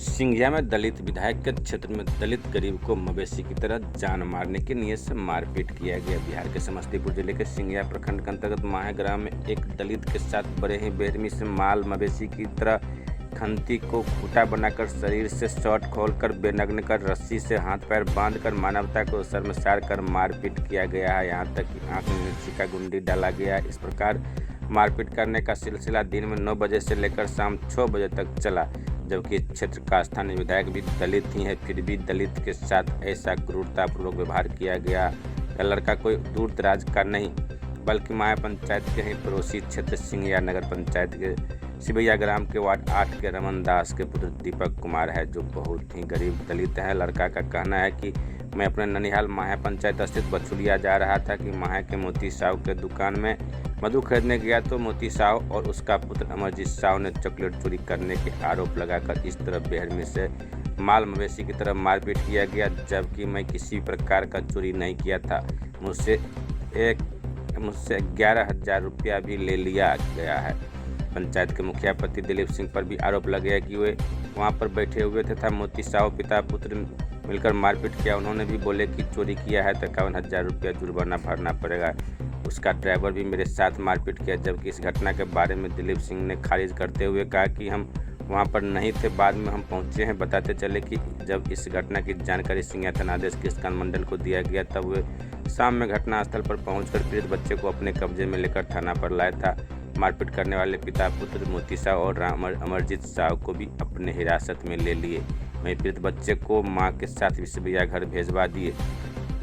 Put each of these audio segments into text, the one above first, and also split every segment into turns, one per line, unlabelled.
सिंघिया में दलित विधायक के क्षेत्र में दलित गरीब को मवेशी की तरह जान मारने की नीयत से मारपीट किया गया। बिहार के समस्तीपुर जिले के सिंघिया प्रखंड के अंतर्गत माहे ग्राम में एक दलित के साथ बड़े ही बेरहमी से माल मवेशी की तरह खंती को खूंटा बनाकर शरीर से शर्ट खोलकर बेनग्न कर रस्सी से हाथ पैर बांधकर मानवता को शर्मसार कर मारपीट किया गया है। यहाँ तक कि आंख में मिर्ची का गुंडी डाला गया। इस प्रकार मारपीट करने का सिलसिला दिन में 9 बजे से लेकर शाम 6 बजे तक चला। जबकि इस क्षेत्र का स्थानीय विधायक भी दलित ही है, फिर भी दलित के साथ ऐसा क्रूरतापूर्वक व्यवहार किया गया। यह लड़का कोई दूर दराज का नहीं बल्कि माया पंचायत के ही पड़ोसी क्षेत्र सिंघिया नगर पंचायत के सिवैया ग्राम के वार्ड 8 के रमन दास के पुत्र दीपक कुमार है, जो बहुत ही गरीब दलित है। लड़का का कहना है कि मैं अपने ननिहाल माया पंचायत स्थित बछुलिया जा रहा था कि माया के मोती साहु के दुकान में मधु खरीदने गया तो मोती साहु और उसका पुत्र अमरजीत साहु ने चॉकलेट चोरी करने के आरोप लगाकर इस तरह बेरहमी से माल मवेशी की तरह मारपीट किया गया, जबकि मैं किसी प्रकार का चोरी नहीं किया था। मुझसे 11,000 रुपया भी ले लिया गया है। पंचायत के मुखिया पति दिलीप सिंह पर भी आरोप लगाया कि वे वहां पर बैठे हुए थे। मोती साहु पिता पुत्र मिलकर मारपीट किया। उन्होंने भी बोले कि चोरी किया है तो 51,000 रुपया जुर्माना भरना पड़ेगा। उसका ड्राइवर भी मेरे साथ मारपीट किया। जबकि इस घटना के बारे में दिलीप सिंह ने खारिज करते हुए कहा कि हम वहां पर नहीं थे, बाद में हम पहुंचे हैं। बताते चले कि जब इस घटना की जानकारी सिंघिया थानाधीश कृष्णकांत मंडल को दिया गया तब वे शाम में घटनास्थल पर पहुंचकर पीड़ित बच्चे को अपने कब्जे में लेकर थाना पर लाया था। मारपीट करने वाले पिता पुत्र मोती साहु और अमरजीत साहु को भी अपने हिरासत में ले लिए। वहीं पीड़ित बच्चे को मां के साथ सिवैया घर भेजवा दिए।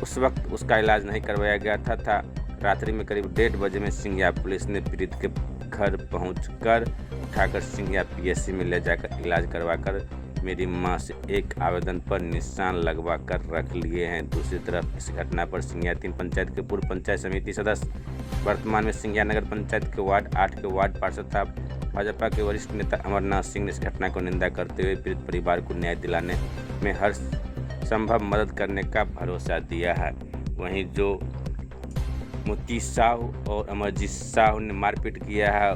उस वक्त उसका इलाज नहीं करवाया गया था। रात्रि में करीब 1:30 बजे में सिंघिया पुलिस ने पीड़ित के घर पहुंचकर उठाकर सिंघिया पीएचसी में ले जाकर इलाज करवाकर मेरी मां से एक आवेदन पर निशान लगवा कर रख लिए हैं। दूसरी तरफ इस घटना पर सिंघिया 3 पंचायत के पूर्व पंचायत समिति सदस्य, वर्तमान में सिंघिया नगर पंचायत के वार्ड 8 के वार्ड पार्षद था भाजपा के वरिष्ठ नेता अमरनाथ सिंह ने इस घटना को निंदा करते हुए पीड़ित परिवार को न्याय दिलाने में हर संभव मदद करने का भरोसा दिया है। वहीं जो मोती साहु और अमरजीत साहु ने मारपीट किया है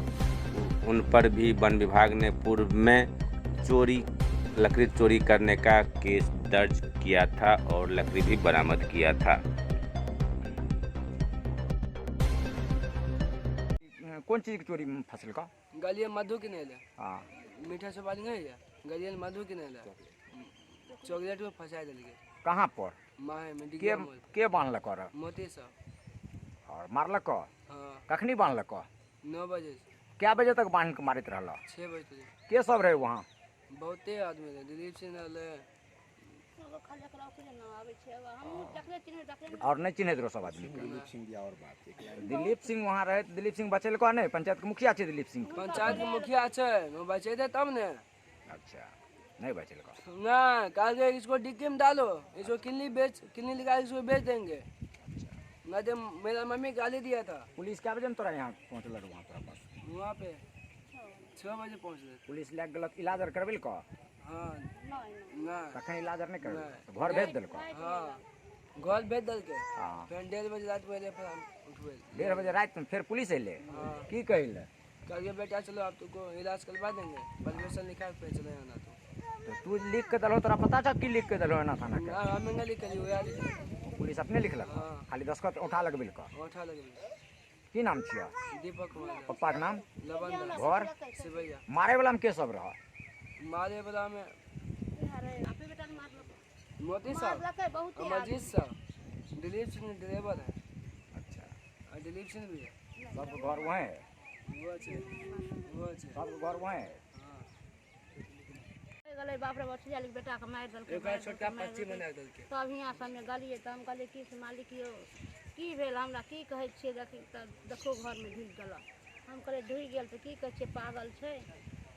उन पर भी वन विभाग ने पूर्व में लकड़ी चोरी करने का केस दर्ज किया था और लकड़ी भी बरामद किया था।
कौन चीज की चोरी फसल का?
गलिए मधु की नहीं ले।
हाँ,
मीठा से बाली नहीं है। गलिए मधु की नहीं ले। चॉकलेट में फंसा दिलिए।
कहाँ पर?
माहे में डिगिया मोल।
के बांधल कर
मोती साहब
और मारलक?
हाँ।
कखनी बांधलक?
9 बजे से।
क्या बजे तक बांध के मारित रहल?
6 बजे तक।
के सब रहे वहाँ?
बहुते आदमी रहे। दिलीप सिंह रहे।
और नहीं चिन्हित रहो सब आदमी? दिलीप सिंह वहाँ रहे। दिलीप सिंह बचेल को नहीं? पंचायत के मुखिया छे दिलीप सिंह?
पंचायत के मुखिया छे, बचे थे तब ने।
अच्छा, नहीं बचेल को
ना। कल के इसको डिक्की में डालो, इसको किन्नी निकाल इसको बेच देंगे। मैं तो मेरा मम्मी गाली दिया था।
पुलिस क्या बजे में तोरा यहाँ पहुँचल वहाँ तोरा पास?
वहाँ पे 6 बजे पहुँच गए।
पुलिस ले गलत इलाज और करबिल को?
हाँ ना।
कखन इलाज और नहीं कर तो घर भेज दिल को?
हाँ, घर भेज दिल के।
हाँ,
फिर 1:30 बजे रात पहले फिर हम उठवे।
1:30 बजे रात में फिर पुलिस अले?
हाँ।
की कहिल?
कल बेटा चलो आप तुमको इलाज करवा देंगे, परमिशन लिखा फिर चले आना।
तो तू लिख के दलो, तोरा पता था कि लिख के दलो ना थाना के?
हम नहीं लिख ली, वो यार लिख।
पुलिस अपने लिखलक?
हाँ।
खाली दस्खत उठा लगबिल को?
उठा लगे।
की नाम छिया?
दीपक कुमार।
पप्पा के नाम?
लवन दास।
घर?
सिवैया।
मारे वाला में के सब रहा?
मारे वाला में मोती साहब, अमरजीत साहब, दिलीप सिंह ड्राइवर है।
अच्छा,
और दिलीप सिंह भी है।
सब घर वहाँ है?
वो अच्छे।
सब घर वहाँ है?
गले बाप रे बच्ची जाली बेटा के मार दल के।
एक छोटा पच्ची बना दल के।
तब हियाँ सब में गलिए त हम कहलिए कि से मालिक यो की भेल हमरा की कहै छियै देखी त देखो घर में ढुक गेल। हम कहलिए ढुक गेल त की कहै छियै पागल छै।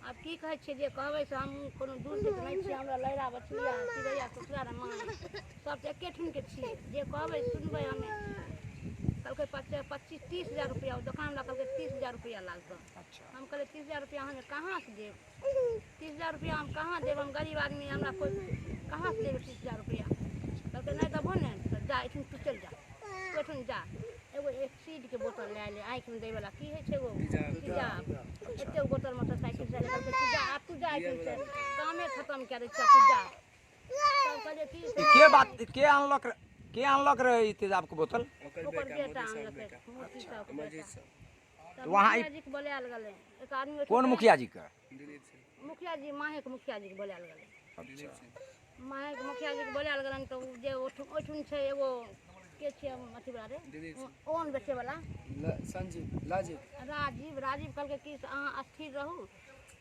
अब की कहै छियै जे कहबै से हम कोनो दूर के नहीं छियै। हमरा लैरा बछलिया सिवैया ससुरार माँ सब त एकेठन के छियै। जे कहबै सुनबै हमें। कहलकै 25-30 हज़ार रुपया दुकान ला कहलकै 30,000 रुपया लागत।
अच्छा,
हम कहले 30,000 रुपया हमें कहाँ से देब? 30,000 रुपया हम कहाँ देब? हम गरीब आदमी, हमरा कोई कहाँ से देब 30,000 रुपया? कहलकै नहीं देबो ने तो जा एठन तू चल जा, तू एठन जा। एगो एक्सीड के बोतल ले आँखि में दे वाला की है एगो जा एते बोतल मोटरसाइकिल से कहलकै तू जा, अब तू जाए से कामे खत्म करे पूजा तब कहले की
के अनलॉक रहे तेजाब के बोतल
ओकर बेटा अनलकै मूर्ति साहब के बेटा
तो वहाँ
मुखिया जी के बोलायल गेलै एक आदमी
कौन मुखिया जी का?
मुखिया जी माहे के मुखिया जी के बोलायल गेलै
अच्छा
माहे के मुखिया जी के बोलायल गेलन तो जे ओठुन छै एगो के छै अथी वाला रे ओन बेचे वाला राजीव कहलकै कि अहाँ स्थिर रहू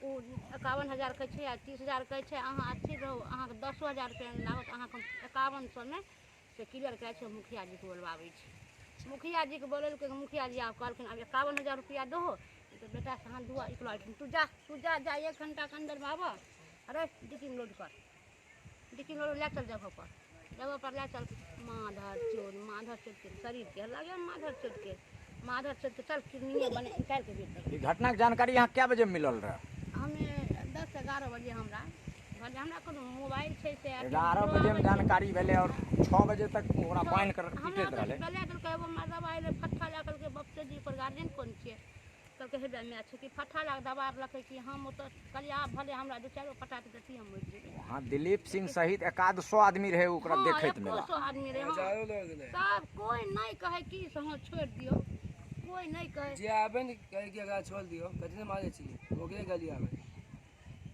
ओ 51,000 कहै छै आ 30,000 कहै छै अहाँ स्थिर रहू अहाँके 10,000 रुपैआ लागत अहाँके 5100 में से क्लियर करै छै मुखिया जी के बोलबाबै छै मुखिया जी के बोलेलकै मुखिया जी आब कहलखिन अब 51,000 रुपैआ दहो तो बेटा से हाथ धुआ इकलो तू जा 1 घंटा के अंदर में आबह अरे डिक्की में लोड कर डिक्की में लोड ले चल जगह पर ले चल माधर चोट के शरीर के लगे माधर चोट के चल किडनी बने निकाल के बेच।
ये घटना की जानकारी यहाँ क्या बजे मिलल रहा?
हमें 10-11 बजे हमरा कोनो मोबाइल छै से
11 बजे में जानकारी भेले और 6 बजे तक ओकरा बांध कर पीटैत रहले।
पहले कहलकै एगो मर्दबा आइले फट्ठा ला कहलकै बप्पे जी पर गार्जियन कोन छियै कहलकै हृदय में छै कि फट्ठा ला दबा रखे कि हम ओतऽ कलिया भले हमरा 2-4 गो पटा देती हम मर जेबै।
वहाँ दिलीप सिंह सहित 100 आदमी रहे ओकरा देखैत में
100 आदमी रहे सब कोई नहीं कहे कि हाँ छोड़ दियो कोई नहीं कहे
जे आबे न कहे कि अगर छोड़ दियो कथि मारे छी ओकरे गली आबे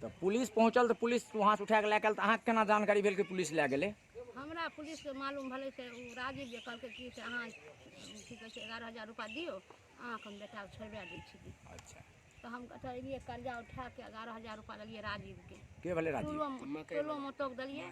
तो पुलिस पहुंचल तो पुलिस वहाँ से उठा के लेकल तो अहाँ केना जानकारी भेल कि पुलिस ले गेले?
हमरा पुलिस के मालूम भले से उ राजीव जे कहलकै कि से अहाँ की कहै छै 11,000 रुपया दियो अहाँ हम बेटा के छोड़बा दै छी।
अच्छा
तो हम कहलिए कर्जा उठा के 11,000 रुपया लेलिए राजीव
के भले राजीव?
सुलो मोतो के दिलिए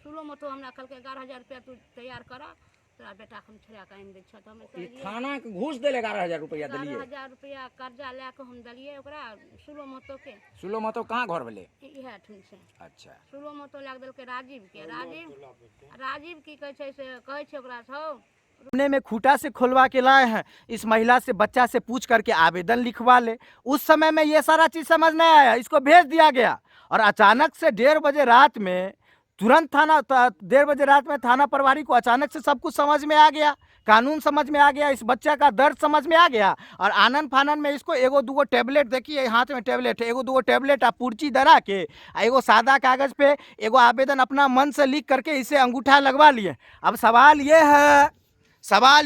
सुलो मोतो हमरा कहलकै 11,000 रुपया तू तैयार करा तोरा बेटा हम छोड़ा के आनि दै छ तो हम
थाना के घूस देले 11,000 रुपया दिलिए?
11,000 रुपया कर्जा ले के हम दिलिए ओकरा सुलो मोतो के।
सुलो मोतो कहाँ घर भेले?
इहे ठुन से।
अच्छा
सुलो मोतो लाग देलकै राजीव के राजीव की कहै छै से कहै छै ओकरा छौ
सामने में खूंटा से खुलवा के लाए हैं इस महिला से बच्चा से पूछ करके आवेदन लिखवा ले। उस समय में ये सारा चीज समझ नहीं आया, इसको भेज दिया गया और अचानक से 1:30 बजे रात में तुरंत 1:30 बजे रात में थाना प्रभारी को अचानक से सब कुछ समझ में आ गया, कानून समझ में आ गया, इस बच्चा का दर्द समझ में आ गया और आनंद फानन में इसको एगो दूगो टेबलेट, देखिए हाथ में टेबलेट है, एगो दूगो टेबलेट आ पुर्ची धरा के एगो सादा कागज पे एगो आवेदन अपना मन से लिख करके इसे अंगूठा लगवा लिए। अब सवाल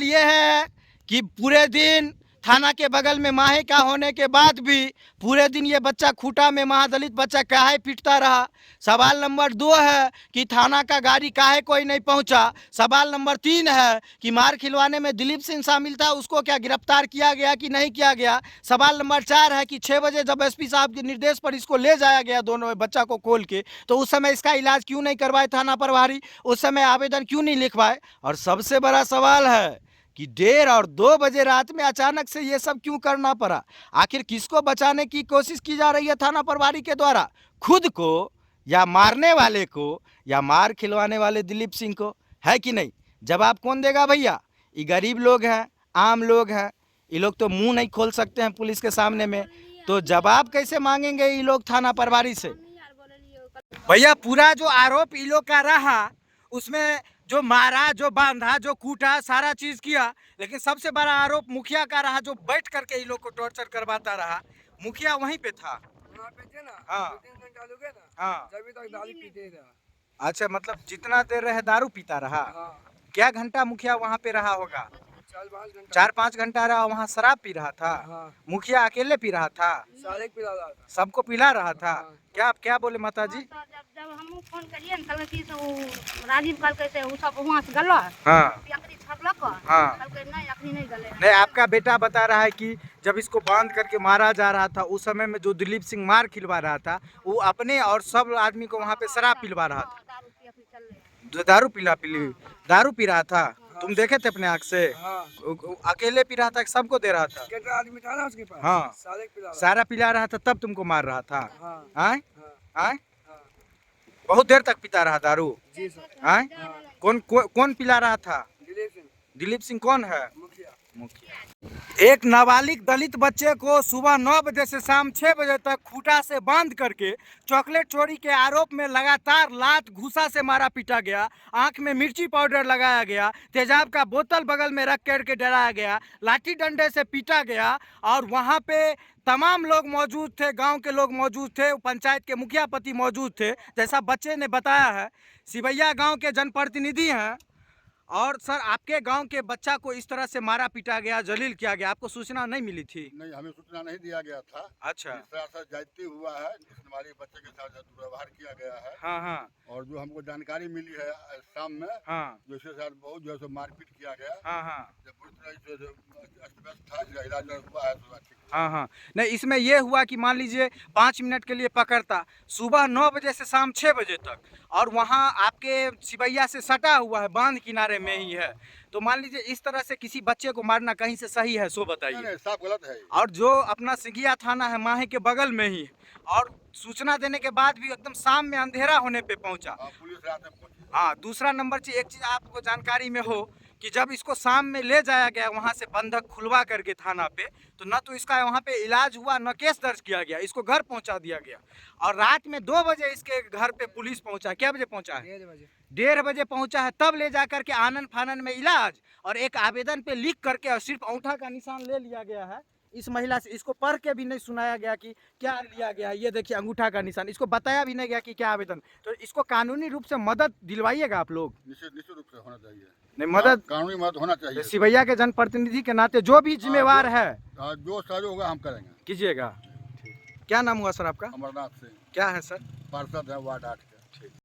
ये है कि पूरे दिन थाना के बगल में माहे का होने के बाद भी पूरे दिन ये बच्चा खूंटा में महादलित बच्चा काहे पीटता रहा। सवाल नंबर 2 है कि थाना का गाड़ी काहे कोई नहीं पहुंचा। सवाल नंबर 3 है कि मार खिलवाने में दिलीप सिंह शामिल था, उसको क्या गिरफ्तार किया गया कि नहीं किया गया। सवाल नंबर 4 है कि 6 बजे जब एसपी साहब के निर्देश पर इसको ले जाया गया दोनों बच्चा को खोल के, तो उस समय इसका इलाज क्यों नहीं करवाए थाना प्रभारी, उस समय आवेदन क्यों नहीं लिखवाए। और सबसे बड़ा सवाल है कि 1:30 और 2 बजे रात में अचानक से ये सब क्यों करना पड़ा। आखिर किसको बचाने की कोशिश की जा रही है थाना प्रभारी के द्वारा, खुद को या मारने वाले को या मार खिलवाने वाले दिलीप सिंह को, है कि नहीं। जवाब कौन देगा भैया? ये गरीब लोग हैं, आम लोग हैं, ये लोग तो मुंह नहीं खोल सकते हैं पुलिस के सामने में, तो जवाब कैसे मांगेंगे ये लोग थाना प्रभारी से। भैया पूरा जो आरोप ये लोग का रहा उसमें जो मारा, जो बांधा, जो कूटा, सारा चीज किया, लेकिन सबसे बड़ा आरोप मुखिया का रहा जो बैठ करके इन लोग को टॉर्चर करवाता रहा। मुखिया वहीं पे था,
वहां पे थे ना।
हाँ।
2-3 घंटा हो गया ना।
हाँ।
जब तक दारू पीते रहा।
अच्छा, मतलब जितना देर रहे दारू पीता रहा।
हाँ।
क्या घंटा मुखिया वहाँ पे रहा होगा?
4-5
घंटा रहा, वहाँ शराब पी रहा था।
हाँ।
मुखिया अकेले पी रहा था,
सारे पिला रहा था,
सबको पिला रहा था। क्या बोले माता जी?
जब हम फोन करिए न कहलकै कि से राजीव कहलकै से उ सब वहां से गल्ला
हाँ
अखनी छकलक
हाँ।
कहलकै नहीं अखनी नहीं गले।
नहीं, आपका बेटा बता रहा है कि जब इसको बांध करके मारा जा रहा था उस समय में जो दिलीप सिंह मार खिलवा रहा था वो अपने और सब आदमी को वहाँ पे शराब पिलवा रहा था, दारू पी रहा था। तुम देखे थे अपने आँख से?
हाँ।
अकेले पी रहा था, सबको दे रहा था?
कितना आदमी था ना उसके पास?
हाँ।
सारे पिला
सारा पिला रहा था, तब तुमको मार रहा था?
हाँ।
आए आए बहुत देर तक पीता रहा दारू?
जी सर।
आए कौन पिला रहा था?
दिलीप सिंह।
दिलीप सिंह कौन है?
मुखिया।
मुखिया। एक नाबालिग दलित बच्चे को सुबह 9 बजे से शाम 6 बजे तक खूंटा से बांध करके चॉकलेट चोरी के आरोप में लगातार लात घूसा से मारा पीटा गया, आंख में मिर्ची पाउडर लगाया गया, तेजाब का बोतल बगल में रख करके डराया गया, लाठी डंडे से पीटा गया। और वहां पे तमाम लोग मौजूद थे, गांव के लोग मौजूद थे, पंचायत के मुखिया पति मौजूद थे, जैसा बच्चे ने बताया है। सिवैया गाँव के जनप्रतिनिधि हैं। और सर, आपके गांव के बच्चा को इस तरह से मारा पीटा गया, जलील किया गया, आपको सूचना नहीं मिली थी?
नहीं, हमें सूचना नहीं दिया गया था।
अच्छा।
इस तरह से ज्यादती हुआ है, हमारे बच्चे के साथ दुर्व्यवहार किया गया है।
हाँ हाँ।
और जो हमको जानकारी मिली है शाम में,
हाँ
जो इसके साथ बहुत जो है मारपीट किया गया।
हाँ हाँ।
जब पूरी तरह से अस्त-व्यस्त था, इलाज हुआ है तो ठीक।
हाँ हाँ। नहीं, इसमें यह हुआ कि मान लीजिए 5 मिनट के लिए पकड़ता, सुबह 9 बजे से शाम 6 बजे तक, और वहाँ आपके सिवैया से सटा हुआ है, बांध किनारे में ही है, तो मान लीजिए इस तरह से किसी बच्चे को मारना कहीं से सही है? सो बताइए।
नहीं, साफ गलत है।
और जो अपना सिंघिया थाना है माहे के बगल में ही, और सूचना देने के बाद भी एकदम शाम में अंधेरा होने पे पहुंचा।
पुलिस रात में पहुंची।
हाँ, दूसरा नंबर चीज, एक चीज आपको जानकारी में हो कि जब इसको शाम में ले जाया गया वहाँ से बंधक खुलवा करके थाना पे, तो न तो इसका वहाँ पे इलाज हुआ, न केस दर्ज किया गया, इसको घर पहुँचा दिया गया। और रात में 2 बजे इसके घर पे पुलिस पहुँचा। क्या बजे पहुँचा है? 1:30 बजे पहुँचा है, तब ले जा करके आनन फानन में इलाज और एक आवेदन पे लिख करके, और सिर्फ अंगूठा का निशान ले लिया गया है इस महिला से। इसको पढ़ के भी नहीं सुनाया गया कि क्या लिया गया है। ये देखिए अंगूठा का निशान, इसको बताया भी नहीं गया कि क्या आवेदन। तो इसको कानूनी रूप से मदद दिलवाइएगा आप लोग?
निश्चित रूप से होना चाहिए।
नहीं, मदद
कानूनी मदद होना चाहिए।
सिवैया के जनप्रतिनिधि के नाते जो भी जिम्मेवार है,
जो सहयोग होगा हम करेंगे।
कीजिएगा। क्या नाम हुआ सर आपका?
अमरनाथ सिंह।
क्या है सर?
पार्षद है वार्ड 8 के।